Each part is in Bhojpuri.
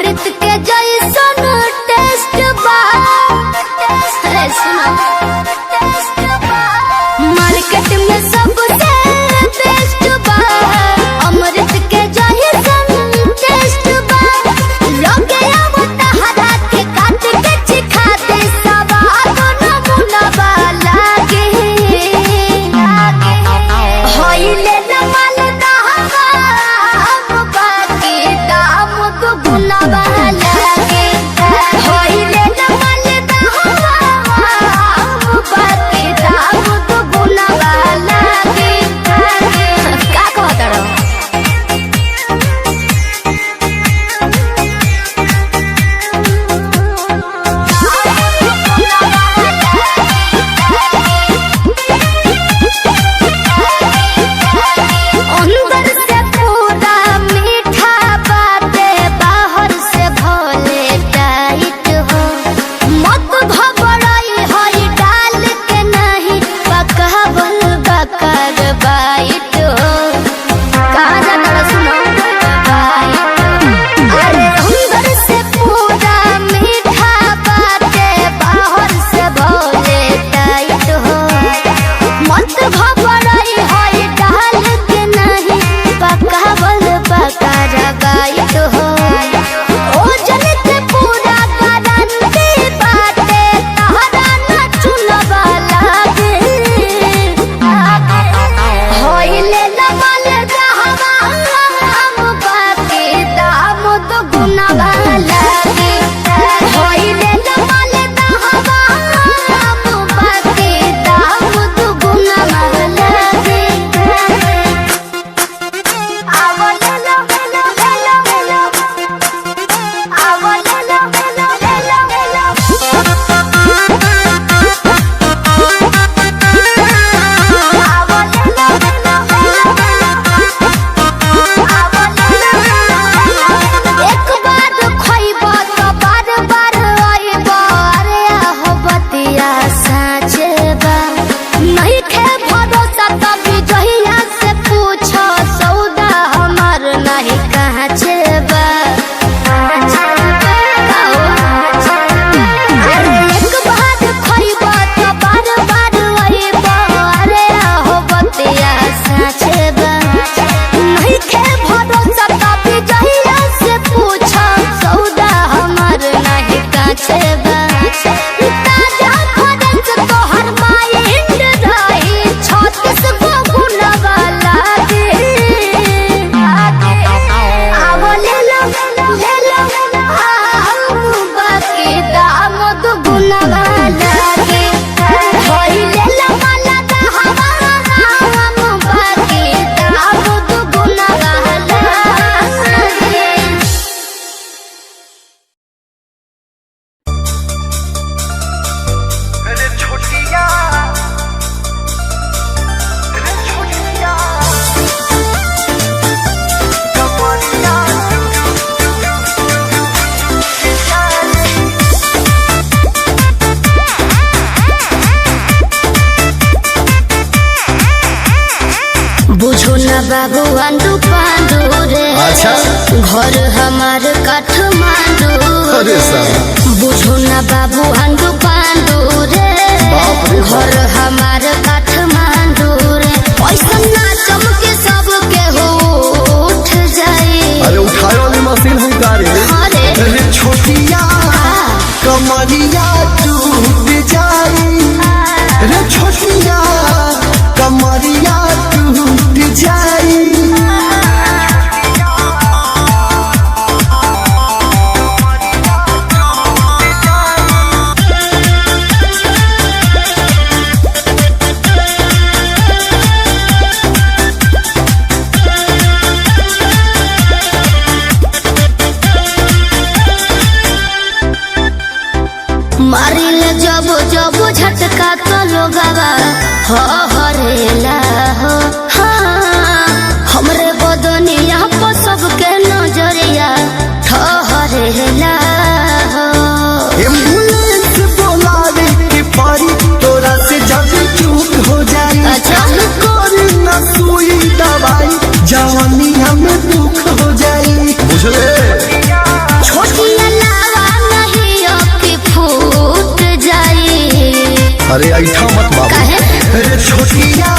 अमृत के जैसन टेस्ट बा। सुनो मार्केट में सबसे बेस्ट बा, अमृत के जैसन टेस्ट बा। लोगे आवता हरा के काट के चिखाते सवाद नमूना वाला के होइले न मालदा हम बाकी दाम दुगुना वाला के होइले न मालदा हम बाकी दाम दुगुना वाला के। का कहत रहो अंदर से पूरा मीठा बाटे, बाहर से भोले टाइट हो। मत घबराई हई डाल के नहीं पकावल बकर बाइट हो। कहाँ जाता रहा सुनो अरे अंदर से पूरा मीठा बाटे, बाहर से भोले टाइट हो। मत घबराई हई डाल के नहीं पकावल बकर बाइट हो। ओजन के पूरा गारंटी बाटे, तहरा न चुनवा लागे। होइले न मालदा हम बाकी दाम दुगुना वाला के। होइले न मालदा हम बाकी दाम दुगुना वाला के। आवले लो हेलो हेलो हेलो आवले लो हेलो हेलो एक बार खइबो तो बार बार आइबो। अरे आहो बतिया साँचे बा, नहीं खे भरोसा तभी जहिया से पूछो। सौदा हमार नहीं काचे बा। अरे एक बार खइबो तो बार बार आइबो। अरे आहो बतिया साँचे बा, नहीं खे भरोसा तभी जहिया से पूछो। सौदा हमार नहीं काचे बा। ताजा खरच तोहर माइंड रही 36 गो गुना वाला के। आवो ले लो हम बाकी दाम दुगुना वाला के। होइले लो मालदा हम बाकी दाम दुगुना वाला के। अरे छोटिया कमरिया बुझो न बाबू आंडू पांडू रे। अच्छा। घर हमार काठमांडू अरे साहब। बुझो न बाबू आंडू पांडू रे। बाप रे बाप। घर हमार काठमांडू रे। पैसा ना चमके सबके हो उठ जाए। अरे उठाए वाली मशीन है गाड़ी। अरे अरे छोटिया कमरिया टूट जाई। अरे छोटिया कमरिया टूट जाई। मारिल जब जब झटका तो लोगवा हो हरेला हो। हाँ हमरे बदनिया पर सबके नजरिया ठहरेला हो। एम्बुलेंस बोलावे के पारी तोरा से जब चूक हो जाई। अच्छा। कोरी न सुई दवाई जवानी हमें दुख हो जाई। बुझले छोट अरे ऐठा मत बाबू। काहे? रे छोटिया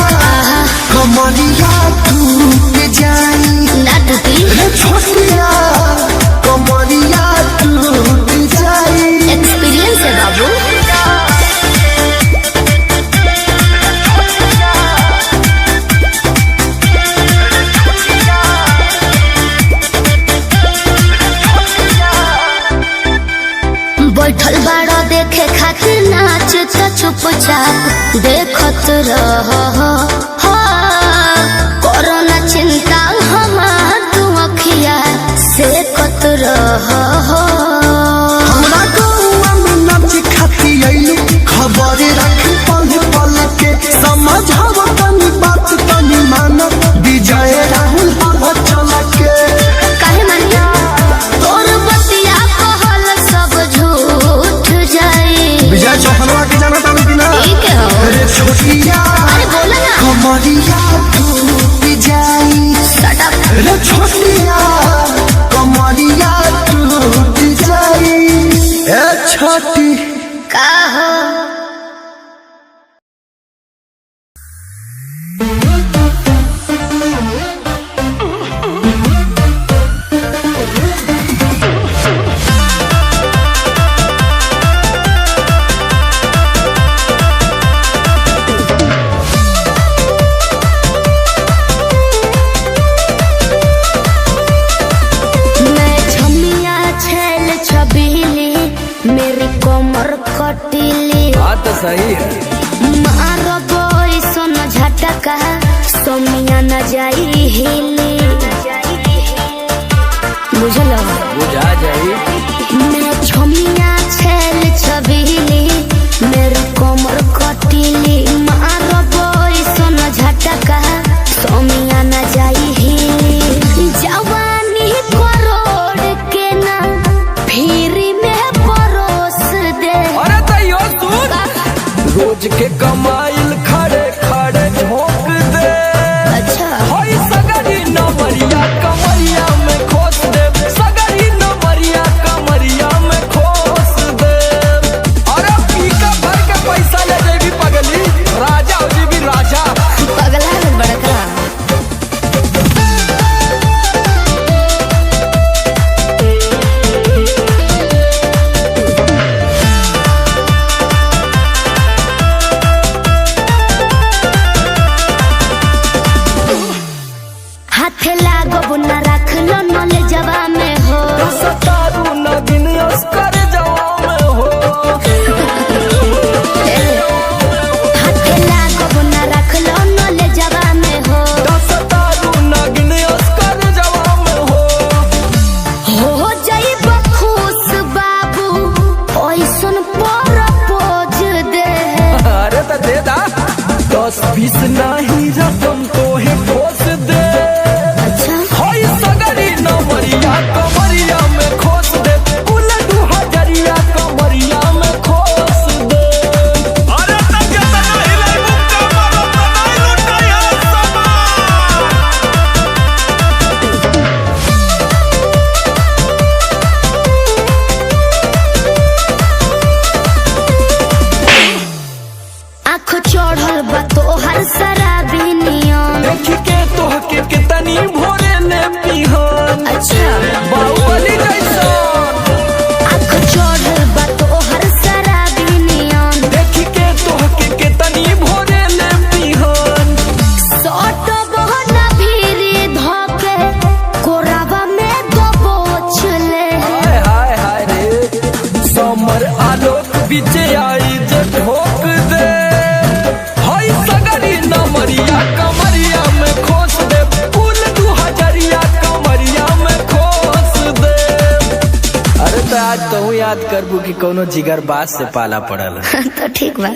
कमरिया टूट जाई। ना टूटी। रे छोटिया कमरिया टूट जाई। एक्सपीरियंस है बाबू। बैठल बाड़ा देखे खातिर नाच तो चुपचाप देखत रह। कोरोना चिंता हमार तू अखिया से कत रह। हमरा गौआ में नाच खाती आइलू खबर रख पल पल के समझाव तनी बात तनी मानो विजय राहुल हम चल के। काहे मानिया तोर बतिया कहल सब झूठ जाई। विजय चौहनवा के जाना तानी कि ना? ठीक है हो। रे छोटिया अरे बोला ना। कमरिया टूट जाई। Shut up। रे छोटिया कमरिया टूट जाई। ए छोटी का हो मैं छमिया छेल छबीली मेरी कोमर कटीली। बात तो सही है। मारो बोई सोन झटका सोमिया न जाई हिली। बुझलो बुझा जाई। मैं छमिया छेल छबीली मेरी कोमर कटीली। मारो बोई सोन झटका सोमिया न जाई हिली। जवानी करोड़ के ना फिरी में परोस दे। अरे तैयो सुन, रोज के कमाइल खड़े खड़े झोंक दे। अच्छा होई सगरी नमरिया कमरिया में खोस दे। सगरी नमरिया कमरिया में खोस दे। अरे पीका भर के पैसा ले जेबी पगली, राजा हो जेबी राजा। पगला है बड़का। हाथे लागो न रख लो नले जवा में हो। सतारू नगिन अस्कर जवा में हो। हाथे लागो न रख लो नले जवा में हो। सतारू नगिन अस्कर जवा में हो। जाइब खुश बाबू ओइसन पर पोज दे। अरे तो दे दा 10-20 नहीं रकम तो है ठोस दे। अच्छा होई सगरी नमरिया कमरिया में खोस दे। कुल 2000 कमरिया में खोस दे। अरे तब जतना हिलाई मुक्का मारो तनाई लुटाई समान। आँख चढ़ल बा तोहर शराबी नियम। देख के तोहके कितनी भोरे ने पिहन। अच्छा बाहुबली जैसन। आँख चढ़ल बा तोहर शराबी नियम। देख के तोहके कितनी भोरे ने पिहन। सट बहना भीरी धोके कोराबा में दबोच ले। हाय हाय हाय रे, समर आलोक बीच आई जे ठोक दे। हाय सगरी नमरिया कमरिया में खोस दे। कुल 2000 कमरिया में खोस दे। अरे तो आज तो याद करबू कि कोनो जिगर बास से पाला पड़ल। तो ठीक बा।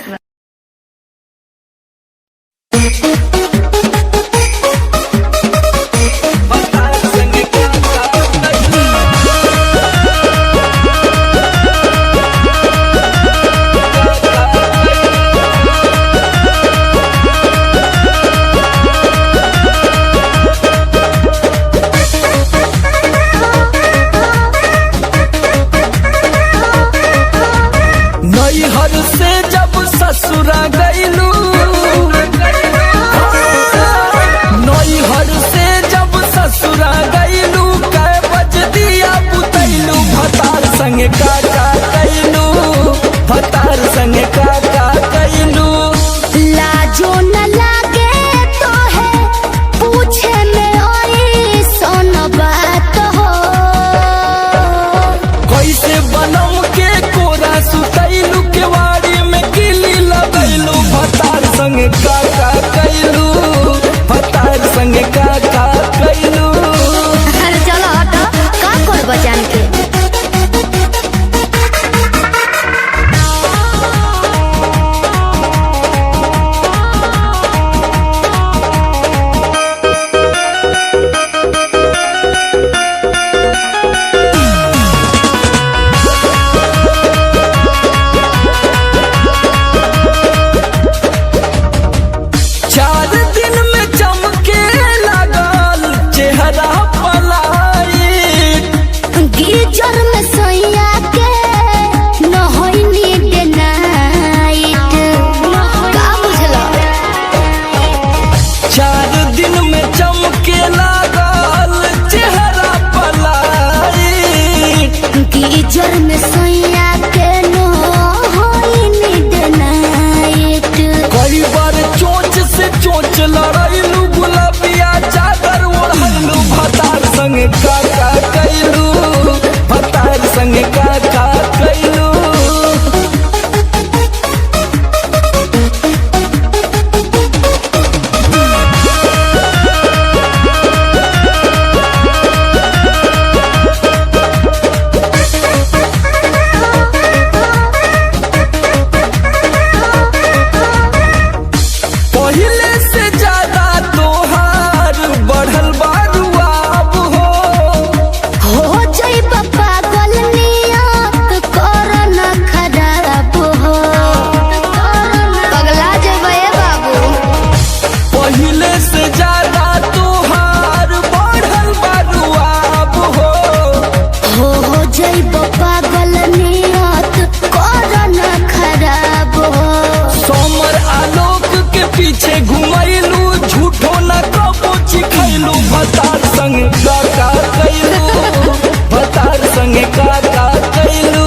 के का कैलू।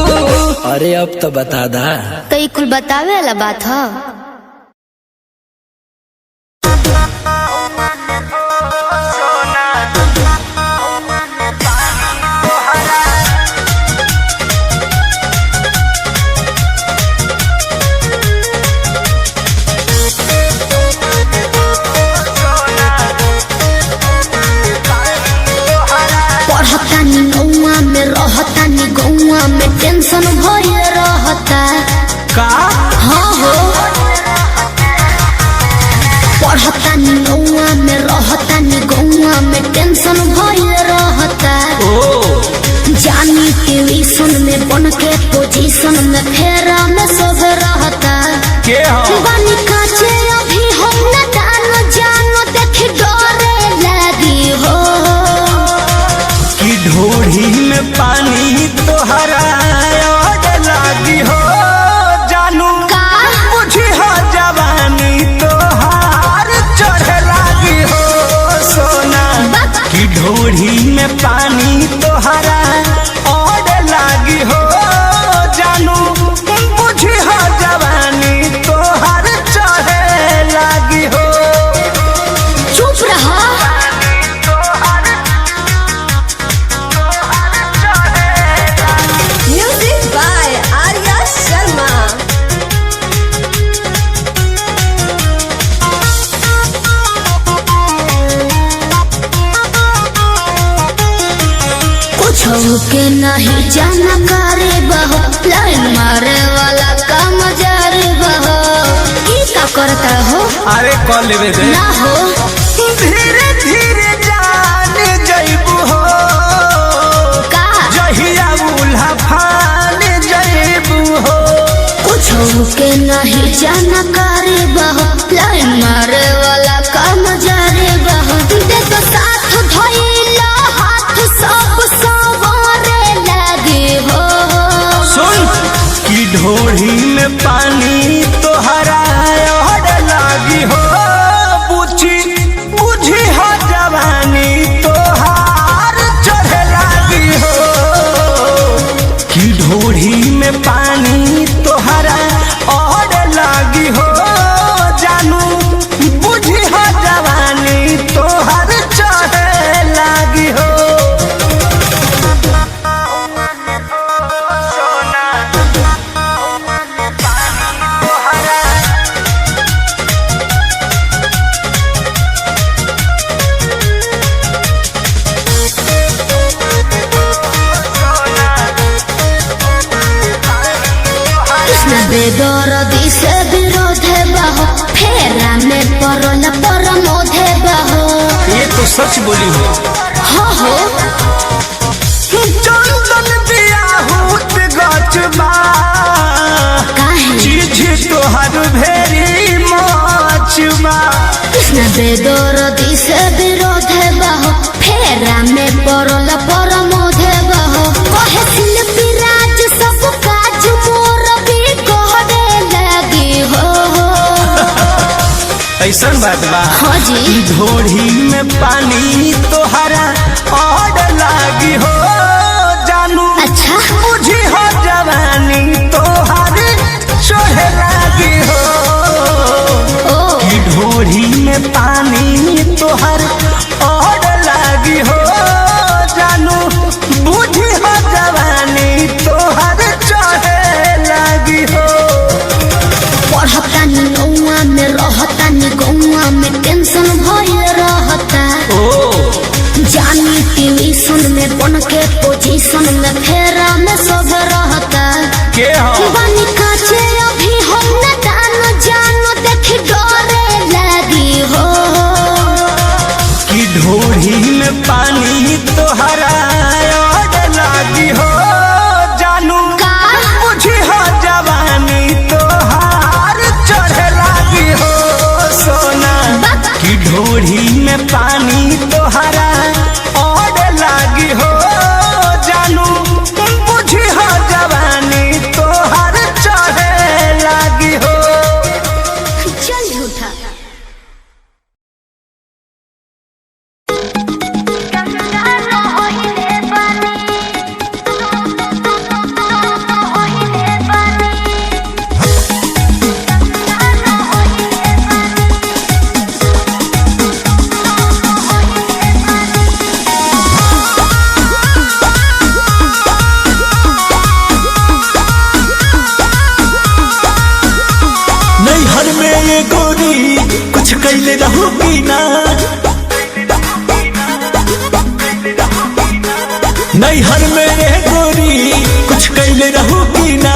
अरे अब तो बता दा। तो कुल बतावे वाला बात है। पढ़तानी गौआ में रहतानी गौआ में टेंशन भइल रहता का हाँ हो। पढ़तानी गौआ में रहतानी गौआ में टेंशन भइल रहता जानी ट्यूशन में बन के पोजीशन में फेरा में सब रहता के हो बानी काचे अभी हम न जानो देख डरे लगी हो कि ढोढ़ी में पानी तोहरा लागी हो जानू का मुझे हो जवानी तोहार चढ़े लागी हो सोना कि ढोढ़ी में पानी तोहरा और लागी हो जानू मुझे हो जवानी तोहार चढ़े लागी हो। चुप रहा Music by Arya Sharma. कुछ के नहीं जानकारी बहो लाइन मारे वाला काम जारी बहो की का करता हो अरे कॉल लेवे दे ना हो धीरे धीरे जान जइबू हो का जहिया उल्हा फान जइबू हो। कुछ के नहीं जानकारी बहो लाइन मारे वाला काम जारी बहो दे तो साथ धइला हाथ सब सवारे लगे हो सुन कि ढोढ़ी में पानी तोहरा और लागी हो पूछी बुझी हो जवानी तोहार चढ़े लागी हो कि ढोढ़ी में पानी तोहरा और लागी हो जानू बुझी हो जवानी तोहार चढ़े लागी हो। कृष्ण बेदर्दी से विरोध बहो फेरा में परल परमोध बहो ये तो सच बोली हो हाँ हो चंदन बियाहूत गचबा काहे चीज तोहर भेरी मचबा कृष्ण बेदर्दी से विरोध बहो फेरा में परल परमोध बहो कहे शिल्पी राज सब काज मोर भी कहरे लगी हो ऐसन बात बा हाँ जी ढोढ़ी में पानी तोहरा और लागी हो जानू अच्छा बुझी हो जवानी तोहार चढ़े लागी हो ओ कि ढोढ़ी में पानी तोहर और लागी हो जानू बुझी हो जवानी तोहर चढ़े लागी हो। पढ़तानी गौआ में रहतानी गौआ में टेंशन भइल रहता कैले रहू की ना नैहर में रे गोरी कुछ कैले रहू की ना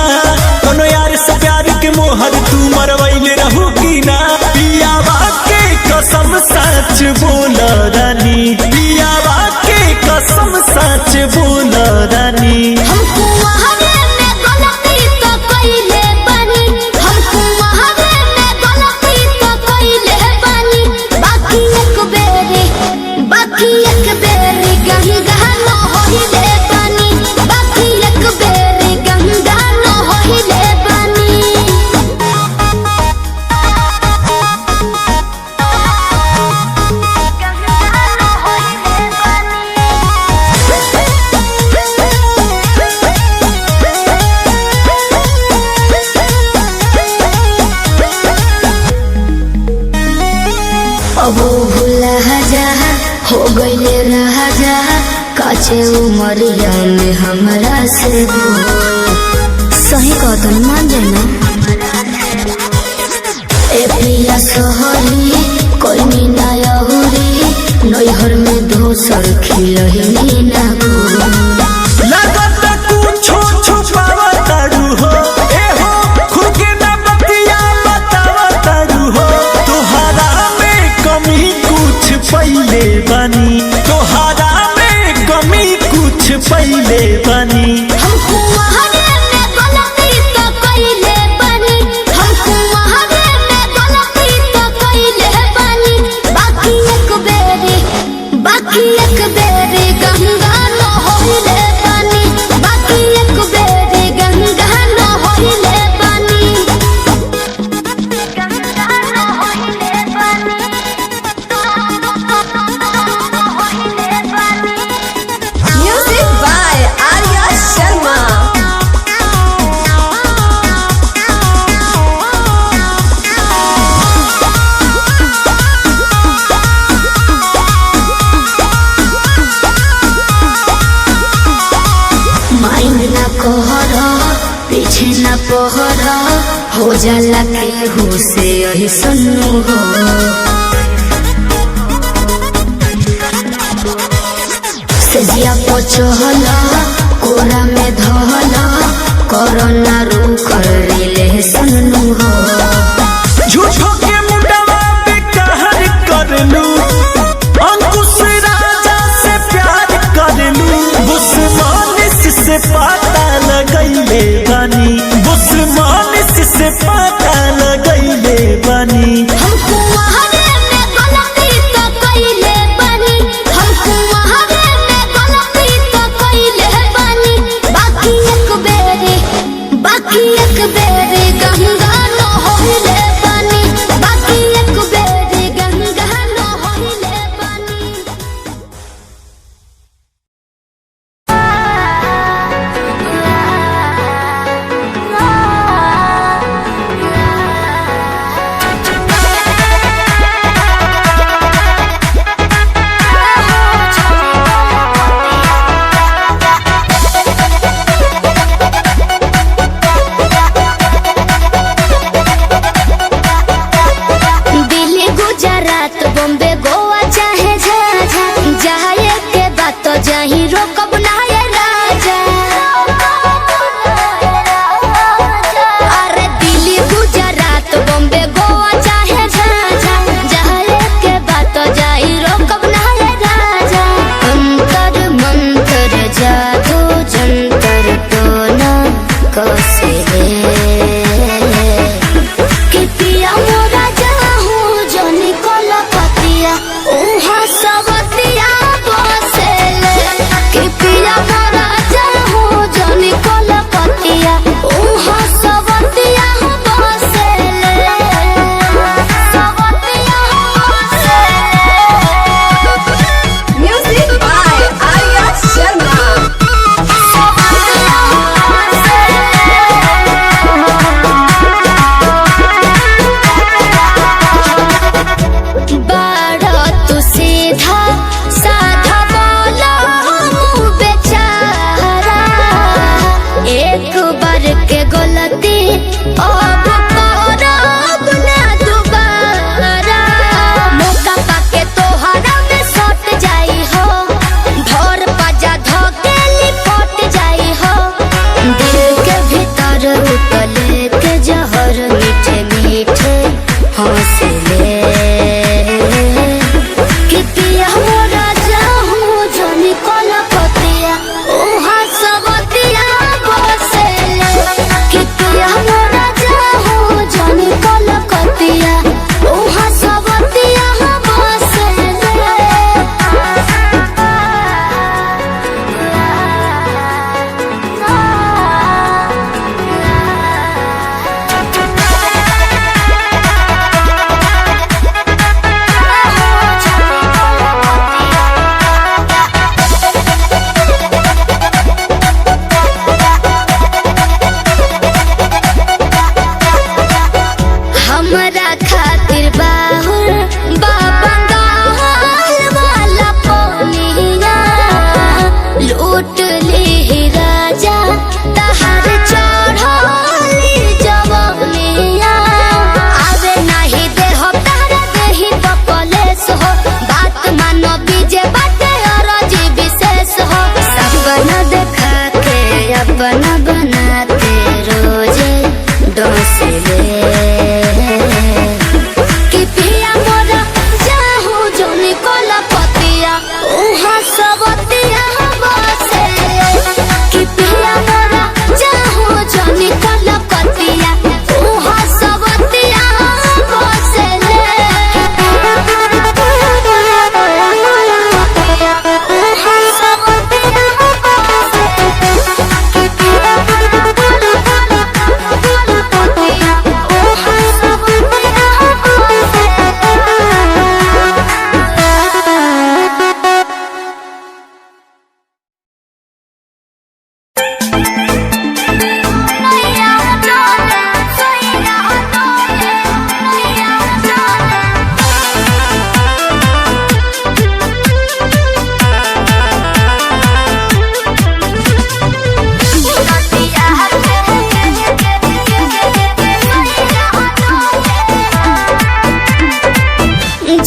कोनो यार से प्यार के मोहर तू मरवैले रहू की ना पियावा के कसम सच बोल रानी पियावा के कसम सच बोल रानी हमको वहावे में गलती तो कइले बानी हमको वहावे में गलती तो कइले बानी बाकी एक बेरी गंगा न होइले बानी बाकी एक बेरी गंगा न होइले बानी अब भूला जा हो गईले राजा काचे उमरिया में हमरा से सही कहतन मान जाना ए पिया सोहरी कोई मीना यहुरी नैहर में दोसर खिलही ना लगता कुछो छुपावा तारू हो ए हो खुद के ना बतिया बतावा तारू हो तोहरा में कमी कुछ पहले बनी तोहरा में कमी कुछ पहले बनी हमको वहावे में गलती तो कइले बानी हमको वहावे में गलती तो कइले बानी बाकी एक बेरी गंगा न होइले बानी बाकी एक बेरी गंगा न होइले बानी गंगा न होइले बानी होइले बानी Music by Arya Sharma. Mind ना कहर पीछे ना पहर हो जाला के हो से यही सुनू हो सजिया पचहल कोरा में धहल कोरोना रू कर ले सुनू हो झूठो के मुंडवा पे कहर कर लू अंकुश राजा से प्यार कर लू बुस्मानिस से पता लगैले बनी बुस्मानिस से पता लगैले बनी हमको वहावे में गलती तो कइले बानी हमको वहावे में गलती तो कइले बानी बाकी एक बेरी गंगा न होइले बानी बाकी एक बेरी गंगा न होइले बानी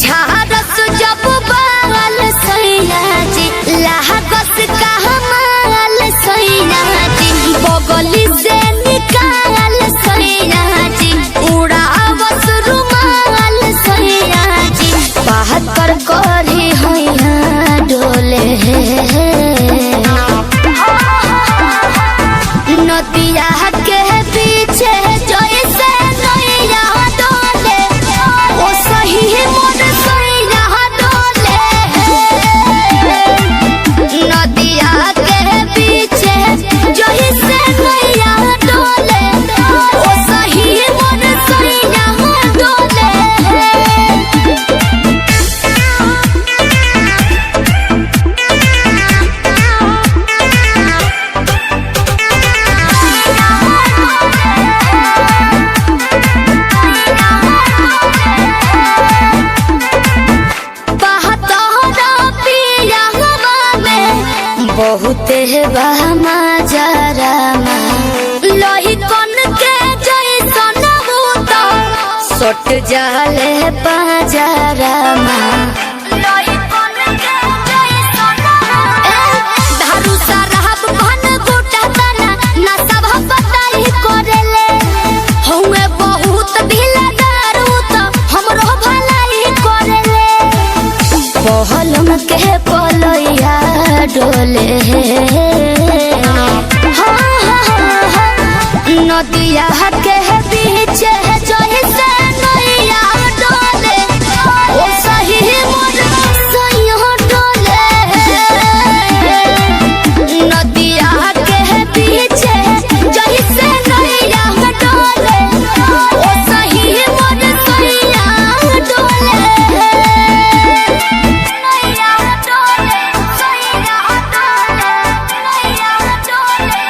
झारस जब बाल सैया जी लागस का हमाल सैया जी बगली से निकाल सैया जी उड़ावस रुमाल सैया जी बात कर करी हैया डोले नदिया के पीछे जैसे नैया डोले ओ सही मोर सैया डोले नदिया के पीछे जैसे नैया डोले ओ सही मोर सैया डोले बहुत बहमा जरामा लोही कन के जैसन भूत सट जाले पाजरामा लोही कन के जैसन धारू सरहब भन गोटा तना ना सब बताई करेले हउए बहुत ढीला दारू तो हमरो भलाई करेले पहलम के पलैया डोले नदिया के पीछे जैसे नैया डोले ओ सही मोर सैया डोले नदिया के पीछे जैसे नैया डोले ओ सही मोर सैया डोले नैया डोले सैया डोले नैया डोले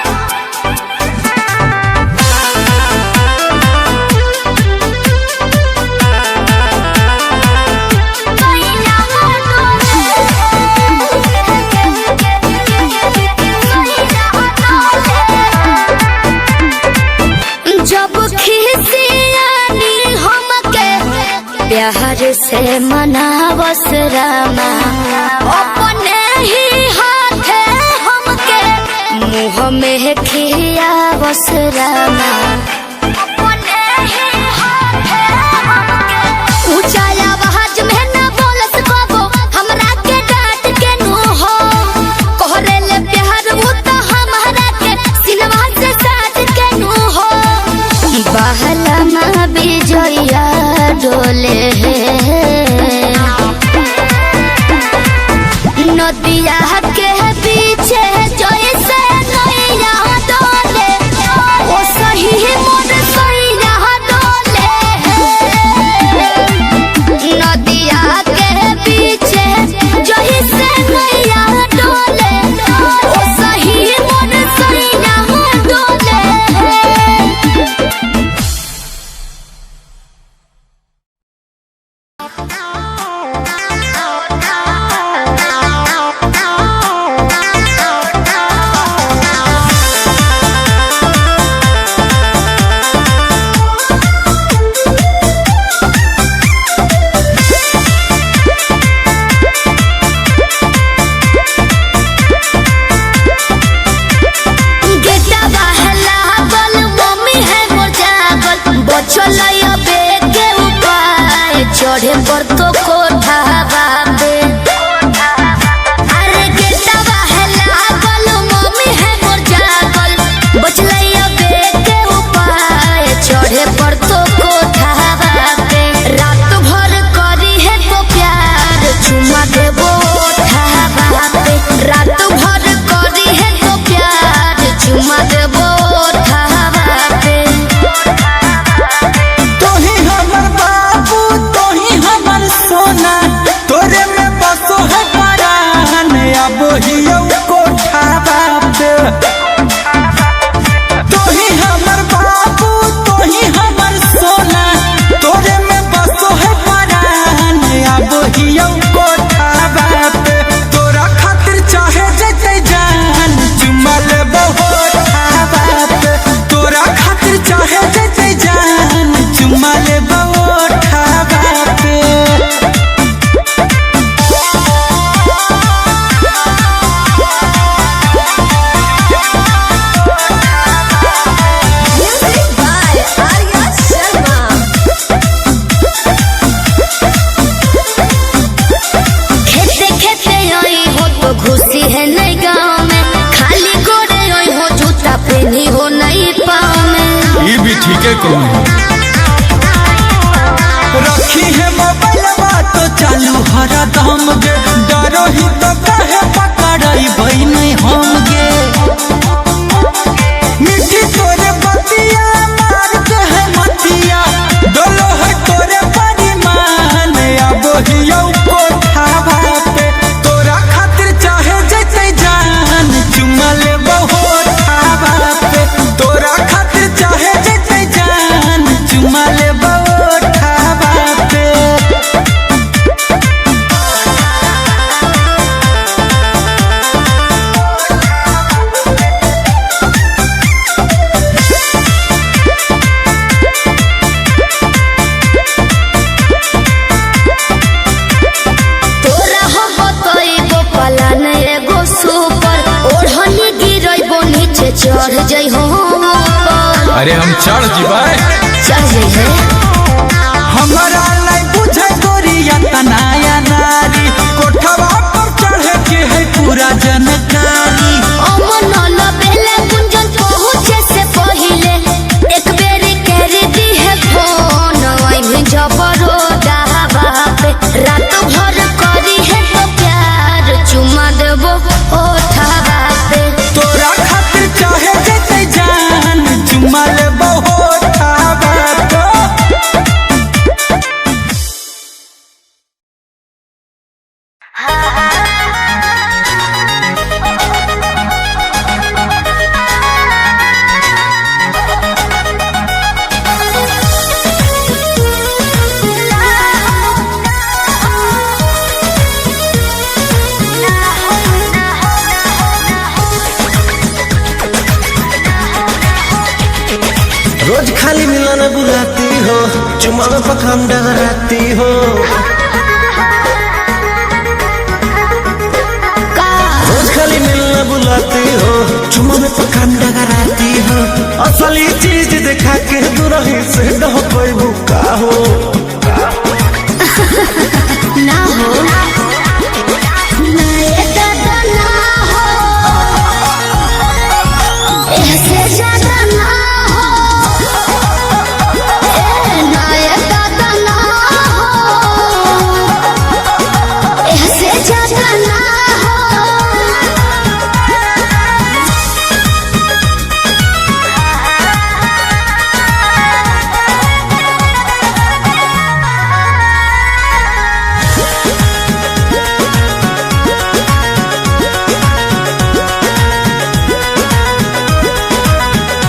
जब खिसियानी हमके प्यार से मनावस रामा अपने ही हाथे हमके मुँह में खियावस रामा अपने ही हाथे हमके ऊंचा आवाज में न बोलस कबो हमरा के डांट के नु हो कहरे ले प्यार वो तो हमरा के सिनवा से साथ के नु हो बहला मा बिजया डोले नदिया के पीछे जैसे नैया डोले ओ सही मोर सैया डोले नदिया के पीछे जैसे नैया डोले ओ सही मोर सैया डोले गेटा बहला बल मम्मी है मोर जागल बचलैया बेग के उपाय चढ़े पर तो कोठा बाबे अरे गेटा बहला बल मम्मी है मोर जागल बचलैया बेग के उपाय चढ़े पर तो कोठा बाबे रात भर करी है तो प्यार चुमा देबो ओठा बाबे रात भर करी है तो प्यार चुमा देबो ओठा बाबे पेन्ही हो नहीं पाँव में। ये भी ठीक है कहूँ रखी है मोबाइलवा तो चालू हरा दम गे डरो ही तो कहे पकड़ाई बहन हम गे मिठी तोरे बतिया मार के है मतिया डोलो है तोरे परिमान अब हियो कोठावा पे तोरा खातिर चाहे जैसे जान चुमा ले बहुत खावा पे तोरा खातिर चाहे जैसे जान चुमा ले बहुत खावा पे तोरा हो तो एगो पलान एगो सुपर ओढ़नी गिरैबो नीचे चढ़ जाइ हो ऊपर। अरे हम चढ़ जीवाए चढ़ जाइ है हमारा लाई बुझे गोरिया तनाया नारी कोठवा पर चढ़े के है पूरा जानकारी अमन लबेले गुंजन पहुँचे से पहिले एक बेरी कर दी है फोन आई जबरो दावा पे रात भर करी है तो प्यार चुमा देबो ओठावा पे। तोरा खातिर चाहे जैसे जान चुमा ले बहुत खावा तो रोज खाली मिलन बुलाती हो चुमा में पखान डगराती हो रोज खाली मिलना बुलाती हो चुमा में पखान डगराती हो असली चीज दिखा के दुरही से डह कोई भूखा हो ना हो ना ये दादा ना हो ऐसे ज्यादा ना हो ना ये दादा ना हो ऐसे ज्यादा ना हो।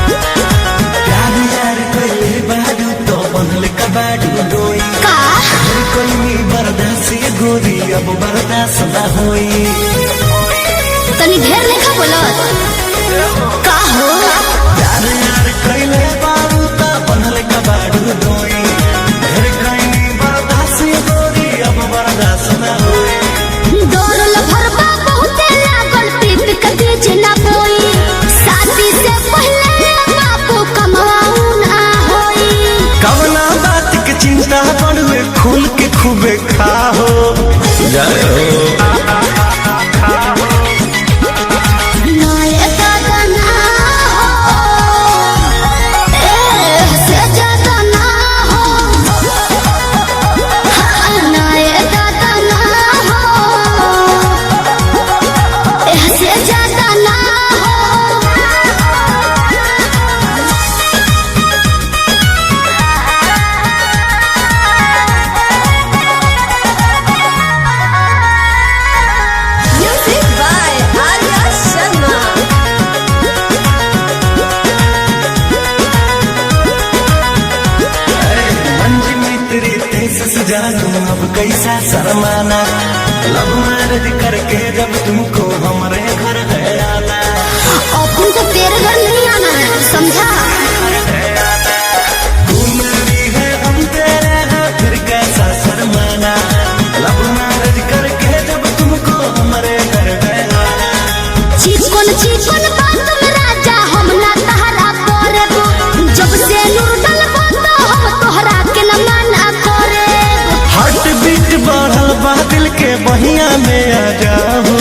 प्यार यार कोई बाडू तो बनल कबाडू डोई का कोई नी बर्दाश्त ये गोरी अब बर्दाश्त ना होई तनी ढेर लेखा बोलत का हो प्यार यार कइले बारू ता बनल कबाडू डोई घर कइनी बर्दाश्त ये गोरी अब बर्दाश्त ना होई दौड़ल भरबा बहुते लागल पीप के बीच ना बोई शादी से पहले बापू कमाऊ ना होई। कवना बात के चिंता बड़ुए खुल के खूबे खाहो जाए हो ना ये दादा ना हो ऐसे ज्यादा ना हो हाँ, ना ये दादा ना हो ऐसे ज्यादा ना हो। Music by Arya Sharma. मंजी मित्री तेज सजानू अब कैसा शर्माना लव मैरिज करके जब तुमको हमारे घर है आना अपन को तेरे घर नहीं आना है समझा। तू मेरी है हम तेरे हैं फिर कैसा शर्माना लव मैरिज करके जब तुमको हमारे घर है आना चिकन बात में राजा हम ना तहरा करेबो जब से नूर डलबो तो हम तोहरा के न मना करेबो। हार्ट बीट बढ़ल बा दिल के बहिया में आ जाओ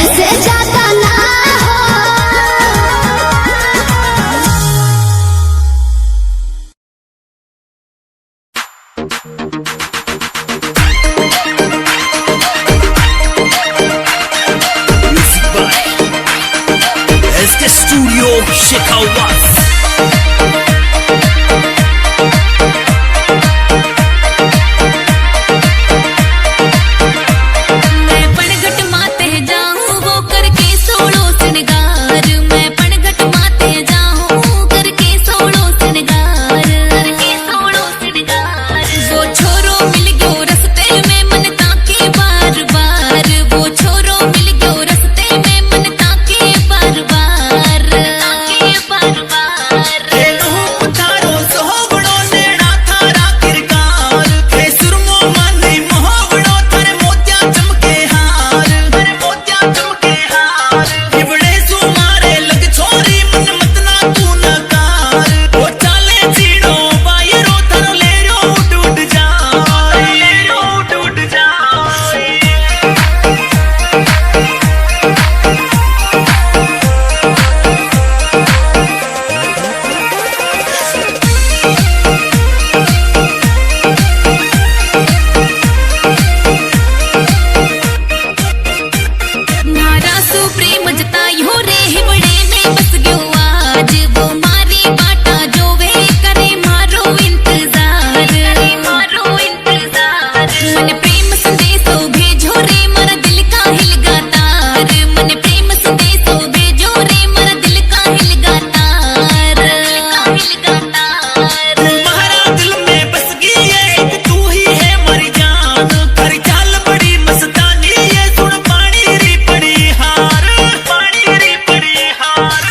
ऐसे ज्यादा ना हो। SK Studio Shekhawat. मैं पणघट माते जाऊं वो करके सोलो सिंगार, मैं पणघट माते जाऊं करके सोलो सिंगार, वो छोरो मिल गयो रस्ते में मन ताके बार बार, वो छोरो मिल गयो रस्ते में मन ताके बार बार, मारा सु प्रेम जतायो रे हिबड़े में बस गयो आज, वो मारी बाटा जो वे करे मारो इंतजार, मन प्रेम संदेशो भेजो रे मरा दिल का हिलगा तार, मन प्रेम संदेशो भेजो रे मरा दिल का हिलगा तार, तुम्हारा दिल में बस गई है तू ही है मरी जान, कर चाल बड़ी मस्तानी है सुन पानी री पड़ी हार,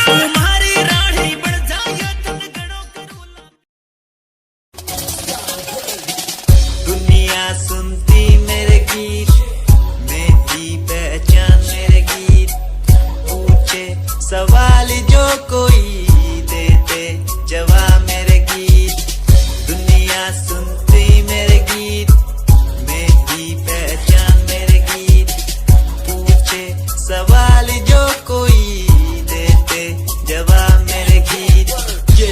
तुम्हारी रानी बन जाए तन गणों का दुनिया सुनती मेरे गीत, मेरी पहचान मेरे गीत, पूछे सवाल जो कोई देते जवाब मेरे गीत, दुनिया सुनती मेरे गीत, मेरी पहचान मेरे गीत, पूछे सवाल जो कोई देते जवाब मेरे गीत। ये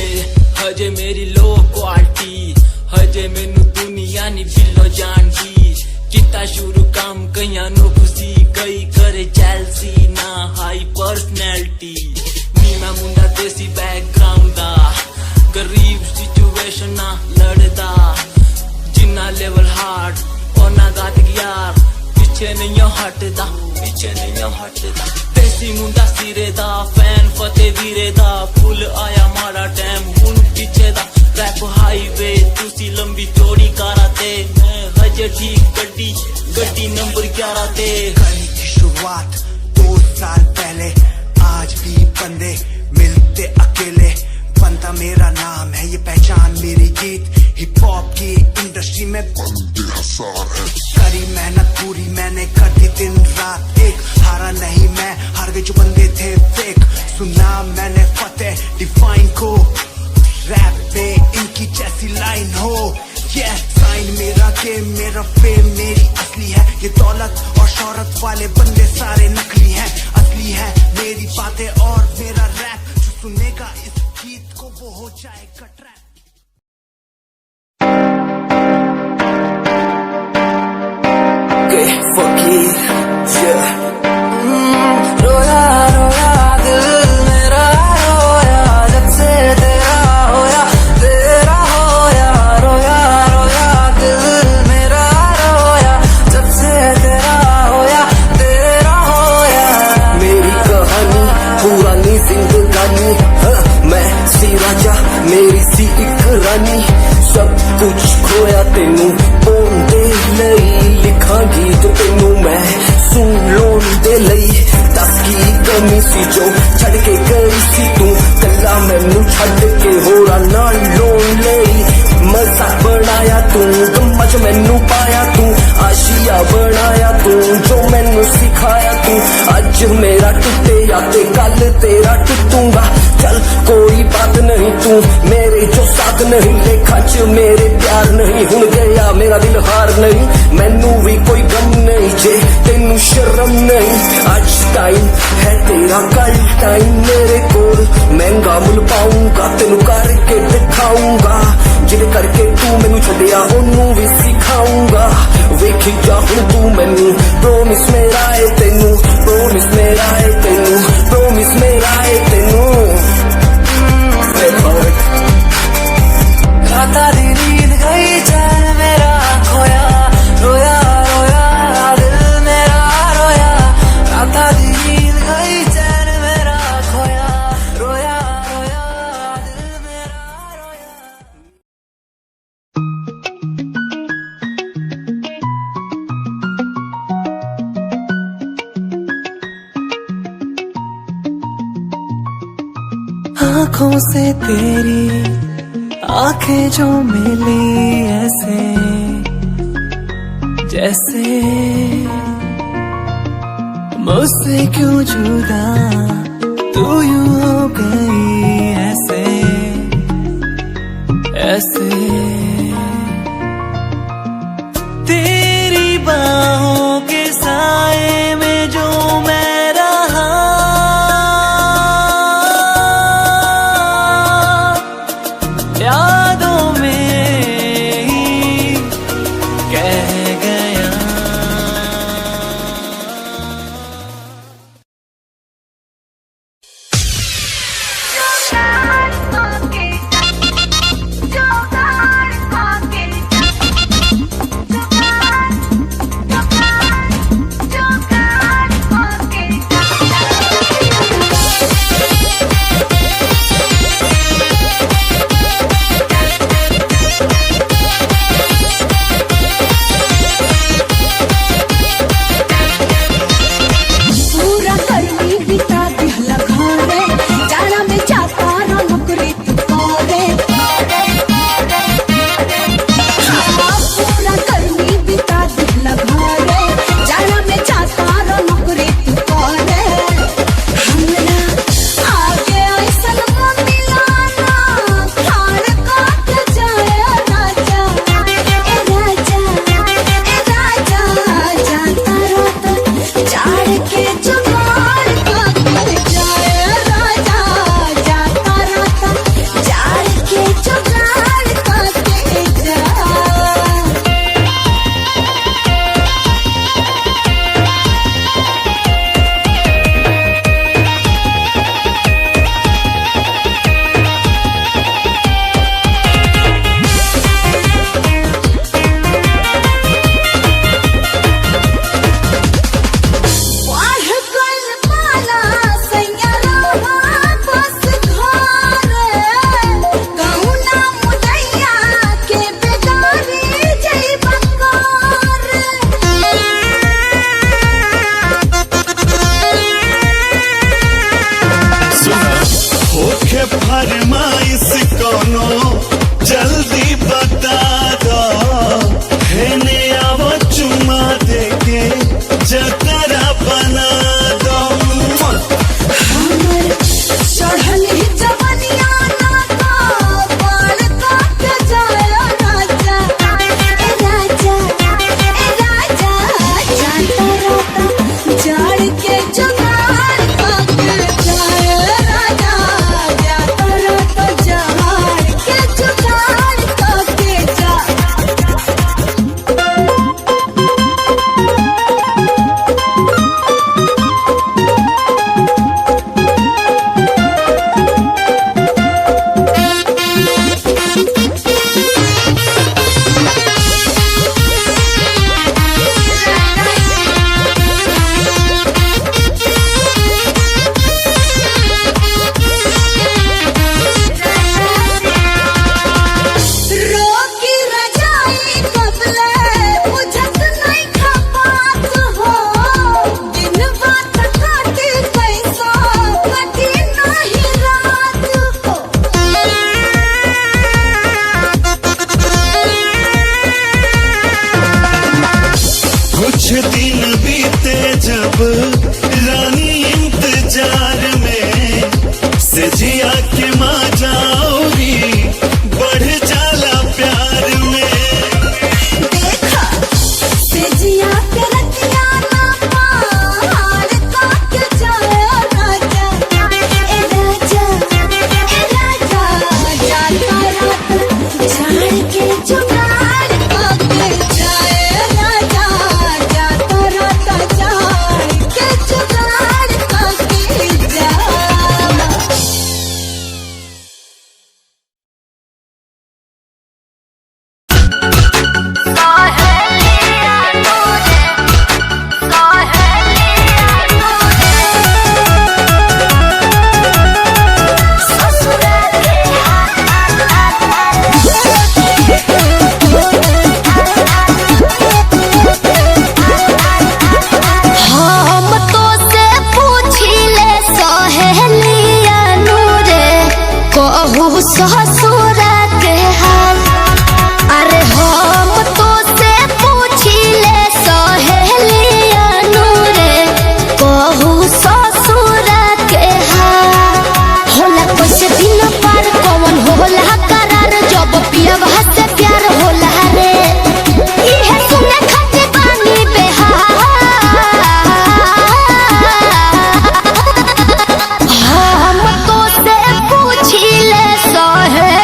हजे मेरी लो क्वालिटी, हजे मैनू दुनिया नी बिलो जानती, किता शुरू काम कईया नो खुशी कई करे चैलसी ना हाई पर्सनैलिटी, नी मैं मुंडा देसी बैकग्राउंड दा, गरीब सिचुएशन ना लड़दा, जिन्ना लेवल हार्ड ओना गात यार, पीछे नहीं हटदा, देसी मुंडा सिरे दा, फैन फतेह वीरे दा, फुल आया मारा टाइम हुन पीछे दा, रैप हाईवे तुसी लंबी चौड़ी कराते, मैं हजे ठीक गड्डी नंबर 11 ते। करी थी शुरुआत 2 साल पहले, आज भी बंदे मिलते अकेले, बनता मेरा नाम है ये पहचान मेरी गीत, हिप हॉप की इंडस्ट्री में करी मेहनत पूरी मैंने कर दी दिन रात एक, हारा नहीं मैं, हार गए जो बंदे थे फेक, सुना मैंने फतेह डिफाइन को, रैप पे इनकी जैसी लाइन हो, ये साइन मेरा गेम मेरा फेम मेरी असली है, ये दौलत और शोहरत वाले बंदे सारे नकली हैं, असली है मेरी बातें और मेरा रैप, जो सुनेगा इस गीत को वो हो जाएगा ट्रैप। रोया रोया दिल मेरा रोया, जब से तेरा होया रोया रोया दिल मेरा रोया, जब से तेरा होया मेरी कहानी पुरानी जिंदगानी, मैं सी राजा मेरी सी एक रानी, सब कुछ खोया तेनू बोल दे लई, लिखा गीत तेनू मैं सुन लोन दे लई, दस की कमी सी जो छड़ के गई सी तू, कला मैनू छड़ के होरा नाल लोन लई, मजाक बनाया तू गम्मच मैनू पाया तू, आशिया बनाया तू जो मैनू सिखाया तू, आज मेरा टूटे या ते कल तेरा टूटूंगा, चल कोई बात नहीं तू मेरे जो साथ नहीं लेखा च मेरे प्यार नहीं हुण गया मेरा दिल हार नहीं मैनू भी कोई गम नहीं जे तेनू शर्म नहीं आज टाइम है तेरा कल टाइम मेरे कोल महंगा मुल पाऊंगा तेनू करके दिखाऊंगा जिद करके तू मैनू छड्डिया ओनू भी सिखाऊंगा वेखी जा हुण तू मैनू प्रोमिस मेरा है तेनू प्रोमिस मेरा है तेनू प्रोमिस मेरा है तेनू राता दी नींद गई चैन मेरा खोया रोया रोया दिल मेरा रोया राता दी नींद गई चैन मेरा खोया रोया रोया दिल मेरा रोया आँखों से तेरी आंखें जो मिली ऐसे जैसे मुझसे क्यों जुदा तू यूं हो गई ऐसे ऐसे तेरी बाहों के साए में जो मैं रहा यादों में ही कह गया ससुर के हाल। अरे हम तो से पूछी ले सहेलिया नूरे कहू ससुर के हाल। होला कैसे दिन पार कौन होला करार जब पियवा से प्यार होला रे। इहे सुने खातिर बानी बेहाल। हम तो से पूछी ले सहे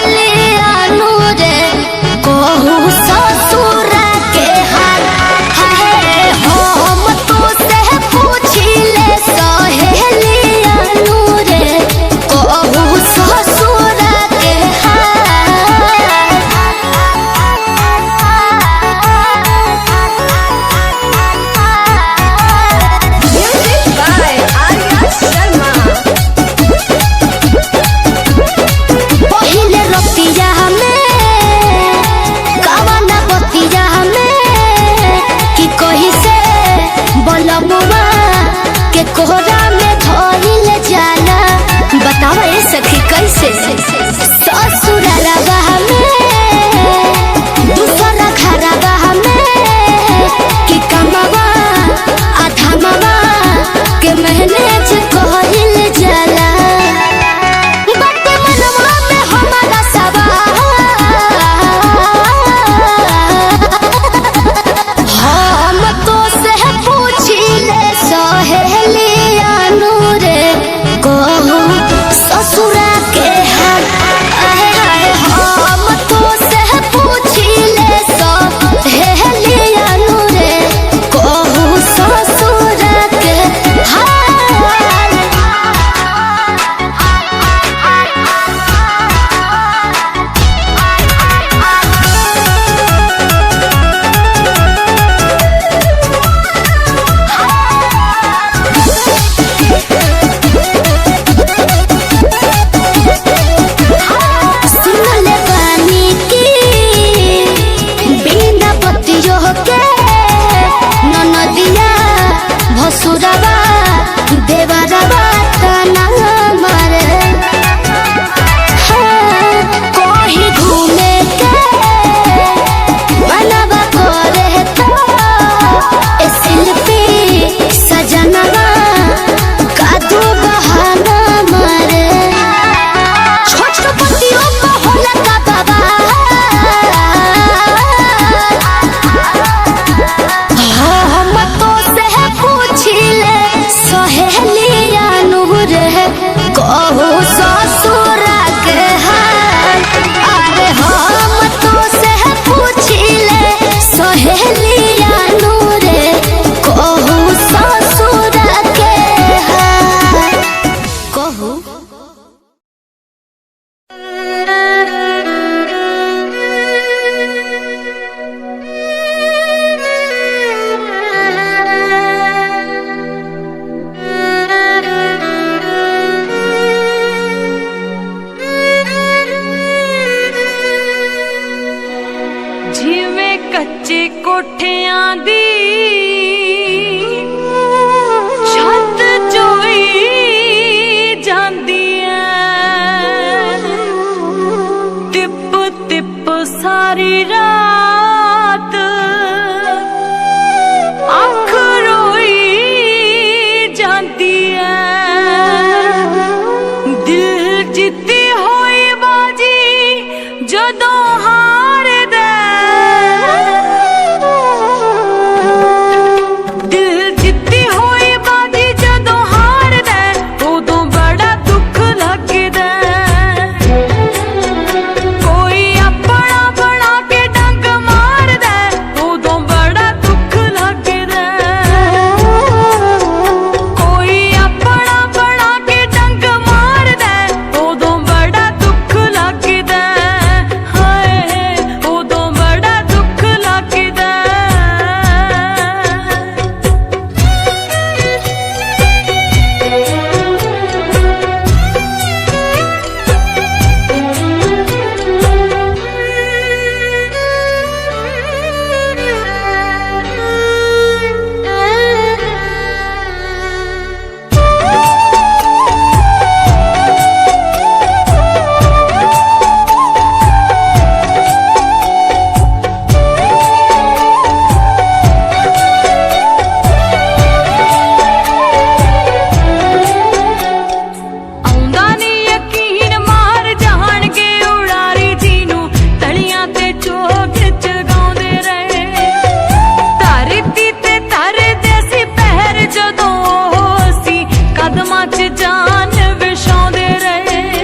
च जान विछाउंदे रहे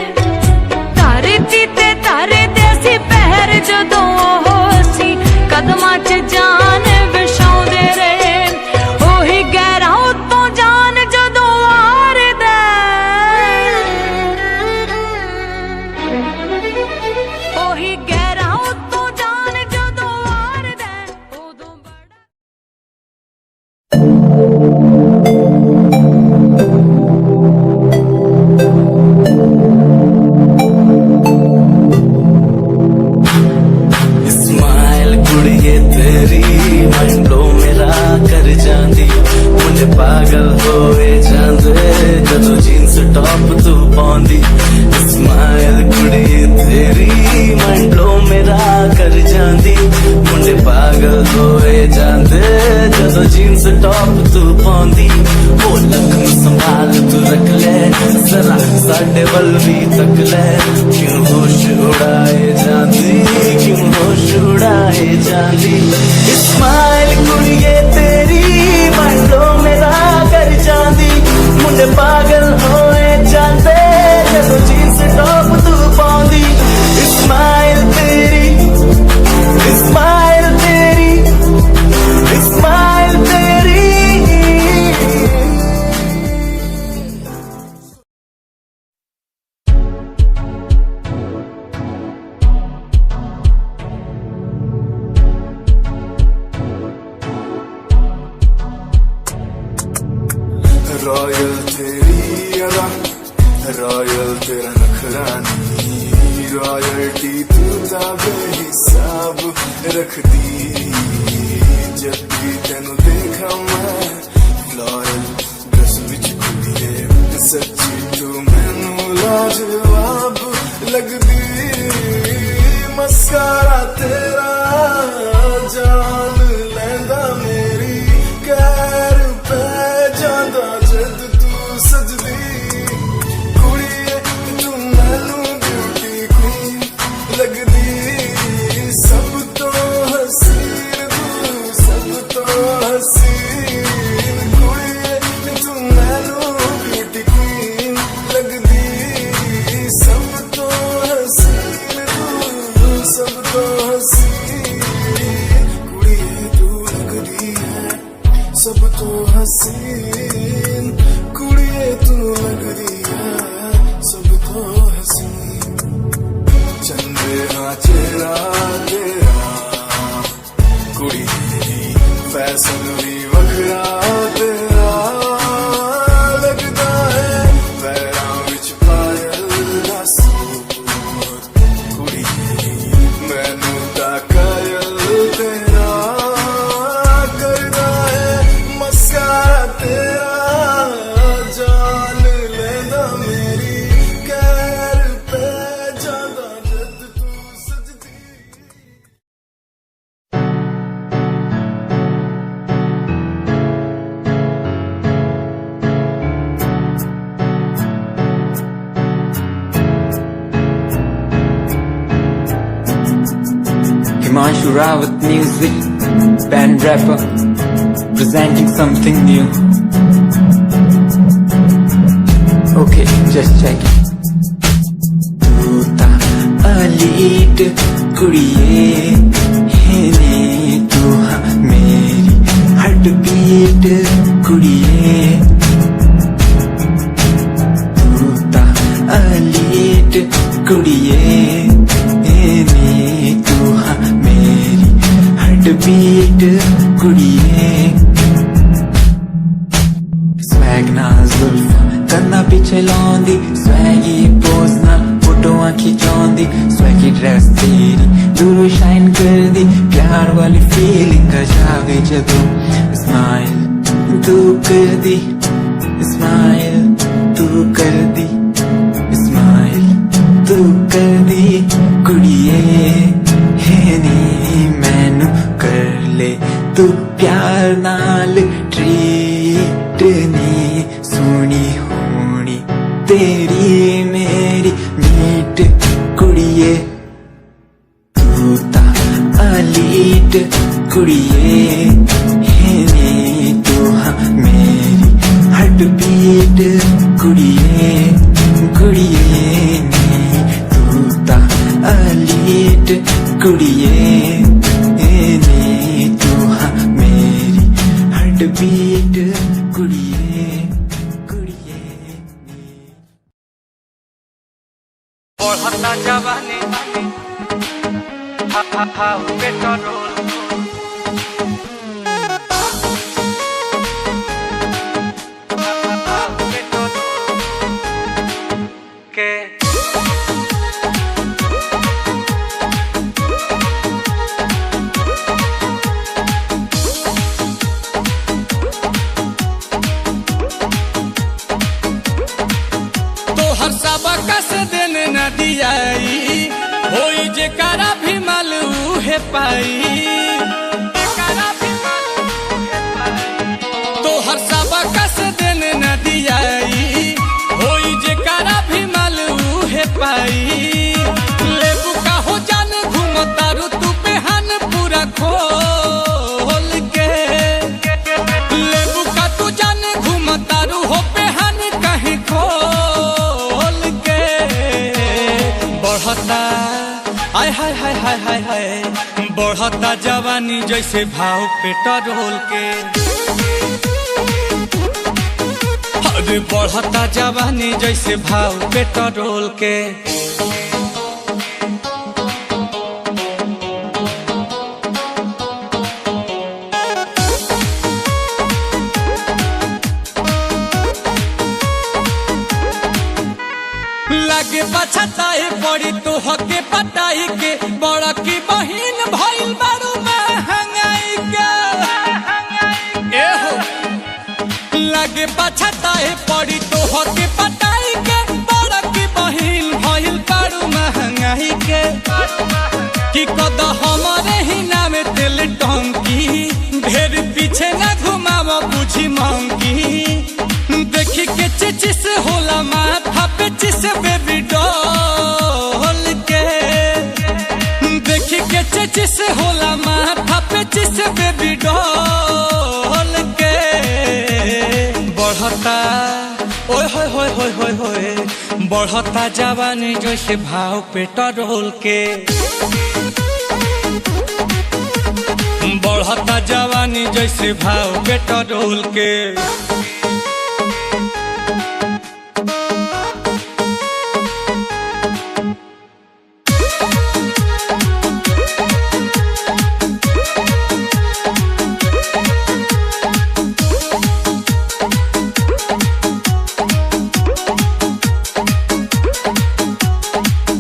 धरती ते तारे ते सी पहर जदों ओह सी कदमां च जान विछाउंदे रहे ओही गैरां उत्तों जान जदों वारदा ओही गैरां उत्तों जान जदों वारदा उदों बड़ा स्माइल कुड़िए तेरी मंडो मेरा कर जांदी मुझे पागल होए जांदे जदों जीन्स टॉप तू पाउंदी स्माइल कुड़िए तेरी मंडो मेरा कर जांदी मुझे पागल होए जांदे जदों जीन्स टॉप तू पाउंदी वो लखन संभाल तू रख ले जरा साडे वल भी तक ले क्यों होश उड़ाए जांदी क्यों होश उड़ाए जांदी स्माइल कुड़िए तेरी मंडो मेरा कर जांदी मुंडे पागल होए जांदे जदों जीन्स टॉप तू पाउंदी स्माइल तेरी स्माइल तेरी स्माइल तेरी रॉयल तेरी अदा रॉयल तेरा नखरानी रॉयल्टी तू ता बेहिसाब रखदी जब भी तेनू देखा मैं फ्लोरल ड्रेस विच कुड़िए सच्ची तू मैनू लाजवाब लगदी मस्कारा तेरा जान लैंदा मेरी कैर पे जांदा जद तू सजदी कुड़िए तू मैनू ब्यूटी क्वीन लगदी सब तो हसीन तू सब तो हसीन कुड़िए तू मैनू ब्यूटी क्वीन लगदी सब तो हसीन तू सब तो हसीन कुड़िए तू लगदी है सब तो हसीन कुड़िए तू लगदी है सब तो हसीन चंदे हाँ चेहरा तेरा कुड़ी फैशन भी वखरा तेरा लगदा है पैरां विच पायल दा सूट कुड़ी मैनू ता कायल तेरा करदा है मस्कारा तेरा जान लेंदा मेरी कैर पे जांदा जद तू सजदी Himanshu Rawat music, band rapper, presenting something new. Okay, just check it. तू ता elite कुड़िए है तू हाँ मेरी heartbeat कुड़िए तू ता elite कुड़िए तू हाँ मेरी heartbeat कुड़िए स्वैग नाल जुल्फां कन्ना पिछे लाउंदी स्वैगी पोज नाल फोटोआं खिचाउंदी स्वैगी ड्रेस तेरी दूरों शाइन करदी प्यार वाली फीलिंग आ जावे जदों स्माइल तू करदी स्माइल तू करदी स्माइल तू करदी कुड़िए है नी मैनू कर ले तू प्यार नाल ट्रीट नी सोनी होनी तेरी मेरी मीट कुड़िए तू ता elite कुड़िए है नी तू हाँ मेरी heartbeat कुड़िए बढ़ता जवानी पेट्रोल के तोहर सबका से देने न दियाई होई जे करा भी मालू है पाई तोहर सबका से देने न दियाई होई जे करा भी मालू है पाई लेबू का हो जान घूमतारू तू पेहन पूरा खोल के लेबू का तू जान घूमतारू हो पेहन कहीं खोल के बढ़ता आय हाय हाय हाय हाय हाय बढ़ता जवानी जैसे भाव पेट्रोल के अरे बढ़ता जवानी जैसे भाव पेट्रोल के लागे पछताए पड़ी तो हके पटाई के बड़ा की बहिन भइल बारू महंगाई के ए हो लागे पछताए पड़ी तो हके पटाई के बड़ा की बहिन भइल बारू महंगाई के कि कद हमारे ही नाम तेल टंकी ढेर पीछे न घुमाव बुझी मंकी देखी के चिचिस होला माथा पे चिस बेबी डॉल के देखी के चिचिस होला माथा पे चिस बेबी डॉल के बढ़ता ओए होए होए होए होए होए बढ़ता जवानी जैसे भाव पेट्रोल के बढ़ता जवानी जैसे भाव पेट्रोल के